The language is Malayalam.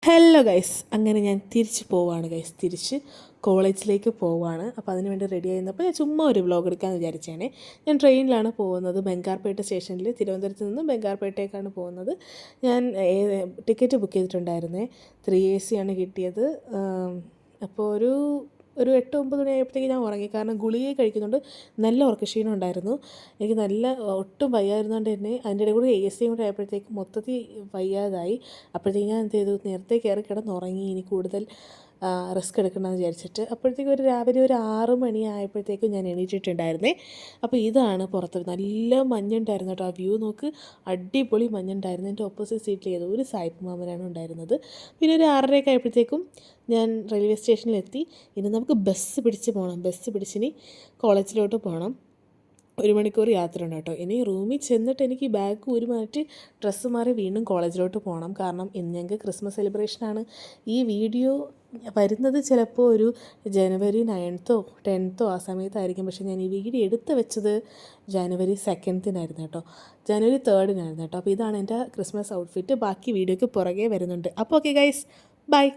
ഹലോ ഗൈസ്, അങ്ങനെ ഞാൻ തിരിച്ച് പോവാണ് ഗൈസ്. തിരിച്ച് കോളേജിലേക്ക് പോവാണ്. അപ്പോൾ അതിന് വേണ്ടി റെഡി ആയിരുന്നപ്പോൾ ഞാൻ ചുമ്മാ ഒരു വ്ലോഗ് എടുക്കാമെന്ന് വിചാരിച്ചാണ്. ഞാൻ ട്രെയിനിലാണ് പോകുന്നത്. ബംഗാർപേട്ട സ്റ്റേഷനിൽ, തിരുവനന്തപുരത്ത് നിന്ന് ബംഗാർപേട്ടയ്ക്കാണ് പോകുന്നത്. ഞാൻ ടിക്കറ്റ് ബുക്ക് ചെയ്തിട്ടുണ്ടായിരുന്നേ. 3AC ആണ് കിട്ടിയത്. അപ്പോൾ ഒരു 8-9 മണിയായപ്പോഴത്തേക്ക് ഞാൻ ഉറങ്ങി. കാരണം ഗുളിക കഴിക്കുന്നുണ്ട്. നല്ല ഉറക്കക്ഷീണം ഉണ്ടായിരുന്നു. എനിക്ക് നല്ല ഒട്ടും വയ്യായിരുന്നുകൊണ്ട് തന്നെ അതിൻ്റെ ഇടയിൽ കൂടി AC കൂടെ ആയപ്പോഴത്തേക്ക് മൊത്തത്തിൽ വയ്യാതായി. അപ്പോഴത്തേക്ക് ഞാൻ എന്ത് ചെയ്തു, നേരത്തെ കയറി കിടന്നുറങ്ങി. ഇനി കൂടുതൽ റിസ്ക് എടുക്കണമെന്ന് വിചാരിച്ചിട്ട് അപ്പോഴത്തേക്കും രാവിലെ ഒരു 6 മണി ആയപ്പോഴത്തേക്കും ഞാൻ എണീറ്റിട്ടുണ്ടായിരുന്നേ. അപ്പോൾ ഇതാണ് പുറത്ത് നല്ല മഞ്ഞുണ്ടായിരുന്നു കേട്ടോ. ആ വ്യൂ നോക്ക്, അടിപൊളി മഞ്ഞുണ്ടായിരുന്നു. എൻ്റെ ഓപ്പോസിറ്റ് സീറ്റിൽ ഏതോ ഒരു സായിപ്പ് മാമനാണ് ഉണ്ടായിരുന്നത്. പിന്നെ ഒരു 6:30 ആയപ്പോഴത്തേക്കും ഞാൻ റെയിൽവേ സ്റ്റേഷനിലെത്തി. ഇനി നമുക്ക് ബസ് പിടിച്ച് പോകണം. ബസ് പിടിച്ചിനി കോളേജിലോട്ട് പോകണം. 1 മണിക്കൂർ യാത്ര ഉണ്ട് കേട്ടോ. ഇനി റൂമിൽ ചെന്നിട്ട് എനിക്ക് ബാഗ് മാറ്റി ഡ്രസ്സ് മാറി വീണ്ടും കോളേജിലോട്ട് പോകണം. കാരണം ഇന്ന് ഞങ്ങൾക്ക് ക്രിസ്മസ് സെലിബ്രേഷനാണ്. ഈ വീഡിയോ വരുന്നത് ചിലപ്പോൾ ഒരു ജനുവരി 9-ഓ 10-ഓ ആ സമയത്തായിരിക്കും. പക്ഷേ ഞാൻ ഈ വീഡിയോ എടുത്ത് വെച്ചത് ജനുവരി 2-നായിരുന്നു കേട്ടോ. ജനുവരി 3-നായിരുന്നു കേട്ടോ. അപ്പോൾ ഇതാണ് എൻ്റെ ക്രിസ്മസ് ഔട്ട്ഫിറ്റ്. ബാക്കി വീഡിയോയ്ക്ക് പുറകെ വരുന്നുണ്ട്. അപ്പോൾ ഓക്കെ ഗൈസ്, ബൈ.